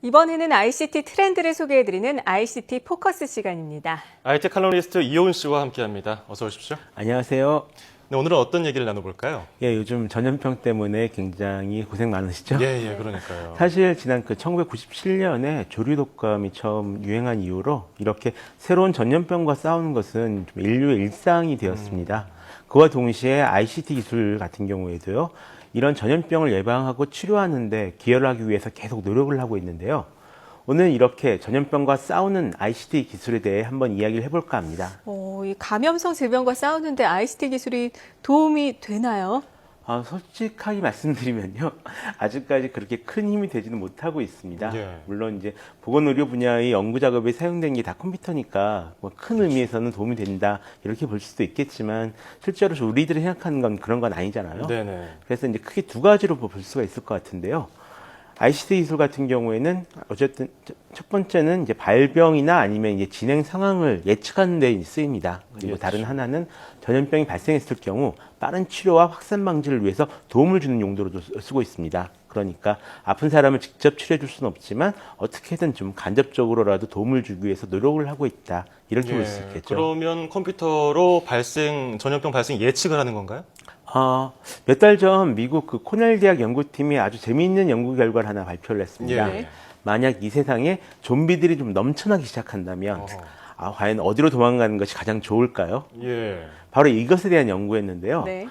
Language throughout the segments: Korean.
이번에는 ICT 트렌드를 소개해드리는 ICT 포커스 시간입니다. IT 칼럼니스트 이호은 씨와 함께합니다. 어서 오십시오. 안녕하세요. 네, 오늘은 어떤 얘기를 나눠볼까요? 예, 요즘 전염병 때문에 굉장히 고생 많으시죠? 그러니까요. 사실 지난 1997년에 조류 독감이 처음 유행한 이후로 이렇게 새로운 전염병과 싸우는 것은 좀 인류의 일상이 되었습니다. 그와 동시에 ICT 기술 같은 경우에도요, 이런 전염병을 예방하고 치료하는데 기여를 하기 위해서 계속 노력을 하고 있는데요. 오늘 이렇게 전염병과 싸우는 ICT 기술에 대해 한번 이야기를 해볼까 합니다. 이 감염성 질병과 싸우는데 ICT 기술이 도움이 되나요? 솔직하게 말씀드리면요. 아직까지 그렇게 큰 힘이 되지는 못하고 있습니다. 예. 물론 이제 보건의료 분야의 연구 작업에 사용된 게 다 컴퓨터니까 뭐 큰 의미에서는 도움이 된다 이렇게 볼 수도 있겠지만 실제로 우리들이 생각하는 건 그런 건 아니잖아요. 네네. 그래서 이제 크게 두 가지로 볼 수가 있을 것 같은데요. ICT 기술 같은 경우에는 어쨌든 첫 번째는 이제 발병이나 아니면 이제 진행 상황을 예측하는 데 쓰입니다. 그리고 다른 하나는 전염병이 발생했을 경우 빠른 치료와 확산 방지를 위해서 도움을 주는 용도로도 쓰고 있습니다. 그러니까 아픈 사람을 직접 치료해 줄 수는 없지만 어떻게든 좀 간접적으로라도 도움을 주기 위해서 노력을 하고 있다. 이렇게 볼 수 있겠죠. 그러면 컴퓨터로 전염병 발생 예측을 하는 건가요? 몇 달 전 미국 그 코넬 대학 연구팀이 아주 재미있는 연구 결과를 하나 발표를 했습니다. 예. 만약 이 세상에 좀비들이 좀 넘쳐나기 시작한다면 과연 어디로 도망가는 것이 가장 좋을까요? 예. 바로 이것에 대한 연구였는데요. 네.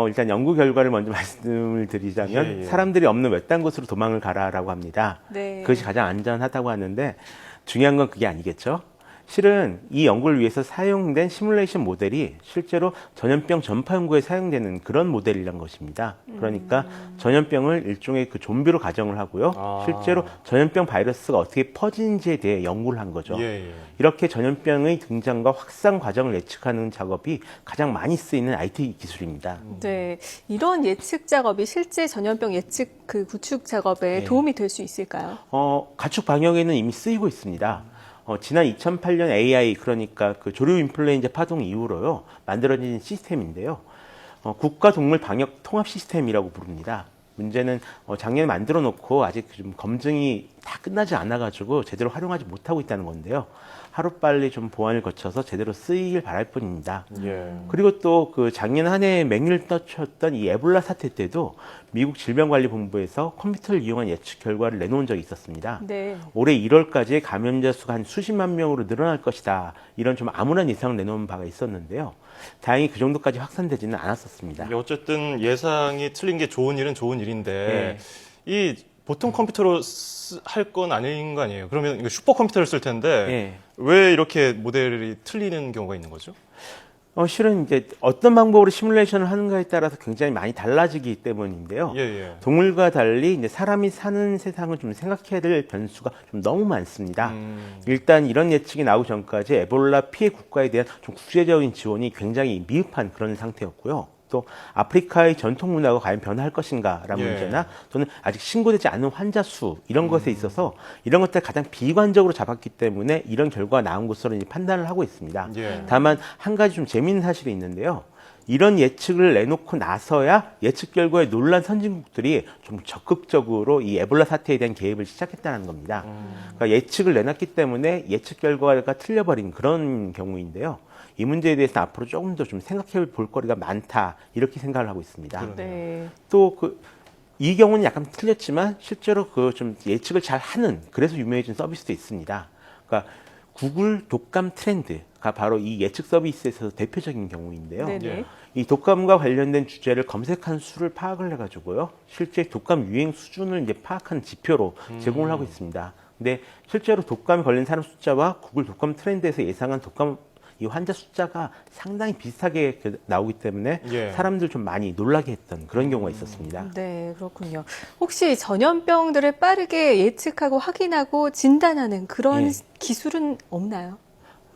일단 연구 결과를 먼저 말씀을 드리자면 사람들이 없는 외딴 곳으로 도망을 가라라고 합니다. 네. 그것이 가장 안전하다고 하는데 중요한 건 그게 아니겠죠. 실은 이 연구를 위해서 사용된 시뮬레이션 모델이 실제로 전염병 전파 연구에 사용되는 그런 모델이란 것입니다. 그러니까 전염병을 일종의 그 좀비로 가정을 하고요. 실제로 전염병 바이러스가 어떻게 퍼지는지에 대해 연구를 한 거죠. 이렇게 전염병의 등장과 확산 과정을 예측하는 작업이 가장 많이 쓰이는 IT 기술입니다. 네, 이런 예측 작업이 실제 전염병 예측 구축 작업에 도움이 될 수 있을까요? 가축 방역에는 이미 쓰이고 있습니다. 지난 2008년 AI, 그러니까 그 조류 인플루엔자 파동 이후로요, 만들어진 시스템인데요. 국가 동물 방역 통합 시스템이라고 부릅니다. 문제는 작년에 만들어 놓고 아직 좀 검증이 다 끝나지 않아가지고 제대로 활용하지 못하고 있다는 건데요. 하루빨리 좀 보완을 거쳐서 제대로 쓰이길 바랄 뿐입니다. 그리고 또 그 작년 한 해 맹위를 떨쳤던 이 에볼라 사태 때도 미국 질병관리본부에서 컴퓨터를 이용한 예측 결과를 내놓은 적이 있었습니다. 네. 올해 1월까지 감염자 수가 한 수십만 명으로 늘어날 것이다. 이런 좀 암울한 예상을 내놓은 바가 있었는데요. 다행히 그 정도까지 확산되지는 않았었습니다. 어쨌든 예상이 틀린 게 좋은 일은 좋은 일인데 이 보통 컴퓨터로 할 건 아닌 거 아니에요? 그러면 이거 슈퍼컴퓨터를 쓸 텐데 왜 이렇게 모델이 틀리는 경우가 있는 거죠? 실은 이제 어떤 방법으로 시뮬레이션을 하는가에 따라서 굉장히 많이 달라지기 때문인데요. 동물과 달리 이제 사람이 사는 세상을 좀 생각해야 될 변수가 좀 너무 많습니다. 일단 이런 예측이 나오기 전까지 에볼라 피해 국가에 대한 좀 국제적인 지원이 굉장히 미흡한 그런 상태였고요. 또 아프리카의 전통 문화가 과연 변화할 것인가라는 문제나 또는 아직 신고되지 않은 환자 수 이런 것에 있어서 이런 것들을 가장 비관적으로 잡았기 때문에 이런 결과가 나온 것으로 이제 판단을 하고 있습니다. 다만 한 가지 좀 재미있는 사실이 있는데요. 이런 예측을 내놓고 나서야 예측 결과에 놀란 선진국들이 좀 적극적으로 이 에볼라 사태에 대한 개입을 시작했다는 겁니다. 그러니까 예측을 내놨기 때문에 예측 결과가 틀려버린 그런 경우인데요. 이 문제에 대해서 앞으로 조금 더 좀 생각해 볼 거리가 많다 이렇게 생각을 하고 있습니다. 또 이 경우는 약간 틀렸지만 실제로 그 좀 예측을 잘 하는 그래서 유명해진 서비스도 있습니다. 그러니까 구글 독감 트렌드가 바로 이 예측 서비스에서 대표적인 경우인데요. 이 독감과 관련된 주제를 검색한 수를 파악을 해가지고요, 실제 독감 유행 수준을 이제 파악한 지표로 제공을 하고 있습니다. 근데 실제로 독감에 걸린 사람 숫자와 구글 독감 트렌드에서 예상한 독감 이 환자 숫자가 상당히 비슷하게 나오기 때문에 사람들 좀 많이 놀라게 했던 그런 경우가 있었습니다. 네, 그렇군요. 혹시 전염병들을 빠르게 예측하고 확인하고 진단하는 그런 기술은 없나요?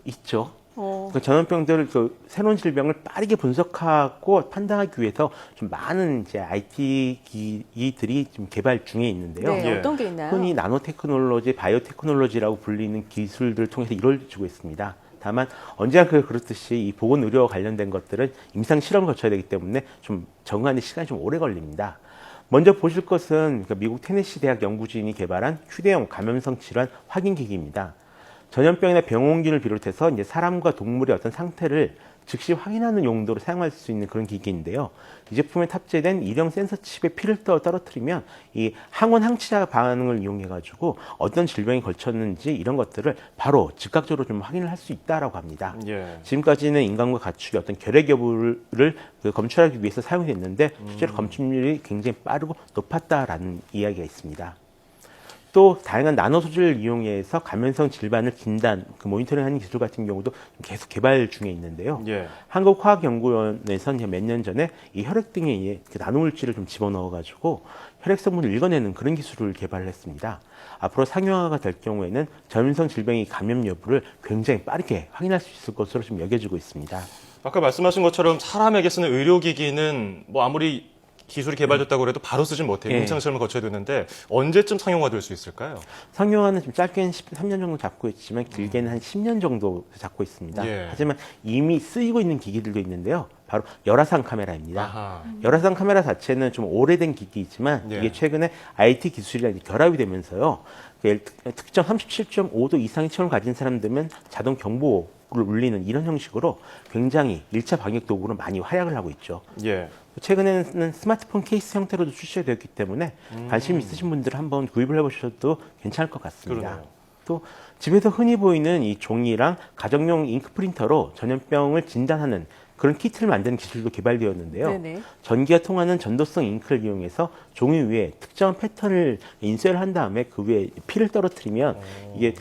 있죠. 그 전염병들, 새로운 질병을 빠르게 분석하고 판단하기 위해서 좀 많은 이제 IT 기기들이 좀 개발 중에 있는데요. 어떤 게 있나요? 흔히 나노 테크놀로지, 바이오 테크놀로지라고 불리는 기술들을 통해서 이루어지고 있습니다. 다만 언제나 그렇듯이 이 보건 의료와 관련된 것들은 임상 실험을 거쳐야 되기 때문에 좀 적응하는 시간이 좀 오래 걸립니다. 먼저 보실 것은 미국 테네시 대학 연구진이 개발한 휴대용 감염성 질환 확인 기기입니다. 전염병이나 병원균을 비롯해서 이제 사람과 동물의 어떤 상태를 즉시 확인하는 용도로 사용할 수 있는 그런 기기인데요. 이 제품에 탑재된 일형 센서 칩에 피를 떨어뜨리면 이 항원 항치자 반응을 이용해 가지고 어떤 질병이 걸쳤는지 이런 것들을 바로 즉각적으로 좀 확인을 할 수 있다라고 합니다. 예. 지금까지는 인간과 가축의 어떤 결핵 여부를 검출하기 위해서 사용됐는데 실제로 검출률이 굉장히 빠르고 높았다라는 이야기가 있습니다. 또 다양한 나노 소재를 이용해서 감염성 질환을 진단, 모니터링하는 기술 같은 경우도 계속 개발 중에 있는데요. 예. 한국화학연구원에서는 몇 년 전에 이 혈액 등에 나노물질을 좀 집어넣어가지고 혈액 성분을 읽어내는 그런 기술을 개발했습니다. 앞으로 상용화가 될 경우에는 전염성 질병의 감염 여부를 굉장히 빠르게 확인할 수 있을 것으로 좀 여겨지고 있습니다. 아까 말씀하신 것처럼 사람에게 쓰는 의료기기는 뭐 아무리 기술이 개발됐다고 해도 바로 쓰진 못해요. 임상 시험을 거쳐야 되는데 언제쯤 상용화될 수 있을까요? 상용화는 지금 짧게는 3년 정도 잡고 있지만 길게는 한 10년 정도 잡고 있습니다. 예. 하지만 이미 쓰이고 있는 기기들도 있는데요. 바로 열화상 카메라입니다. 열화상 카메라 자체는 좀 오래된 기기이지만 이게 최근에 IT 기술이랑 결합이 되면서요. 특정 37.5도 이상의 체온을 가진 사람들은 자동 경보를 울리는 이런 형식으로 굉장히 1차 방역 도구로 많이 활약을 하고 있죠. 예. 최근에는 스마트폰 케이스 형태로도 출시가 되었기 때문에 관심 있으신 분들은 한번 구입을 해보셔도 괜찮을 것 같습니다. 그러네요. 또 집에서 흔히 보이는 이 종이랑 가정용 잉크 프린터로 전염병을 진단하는 그런 키트를 만드는 기술도 개발되었는데요. 네네. 전기가 통하는 전도성 잉크를 이용해서 종이 위에 특정한 패턴을 인쇄를 한 다음에 그 위에 피를 떨어뜨리면 이게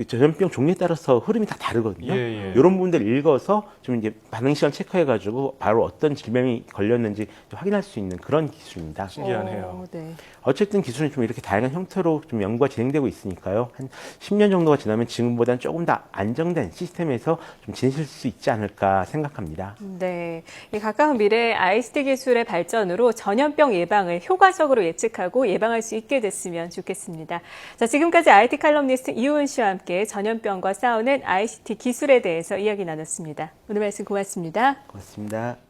전염병 종류에 따라서 흐름이 다 다르거든요. 이런 부분들을 읽어서 좀 이제 반응 시간 체크해가지고 바로 어떤 질병이 걸렸는지 확인할 수 있는 그런 기술입니다. 신기하네요. 네. 어쨌든 기술은 좀 이렇게 다양한 형태로 좀 연구가 진행되고 있으니까요. 한 10년 정도가 지나면 지금보다는 조금 더 안정된 시스템에서 좀 지내실 수 있지 않을까 생각합니다. 네. 이 가까운 미래 ICT 기술의 발전으로 전염병 예방을 효과적으로 예측하고 예방할 수 있게 됐으면 좋겠습니다. 자, 지금까지 IT 칼럼니스트 이호은 씨와 함께 전염병과 싸우는 ICT 기술에 대해서 이야기 나눴습니다. 오늘 말씀 고맙습니다. 고맙습니다.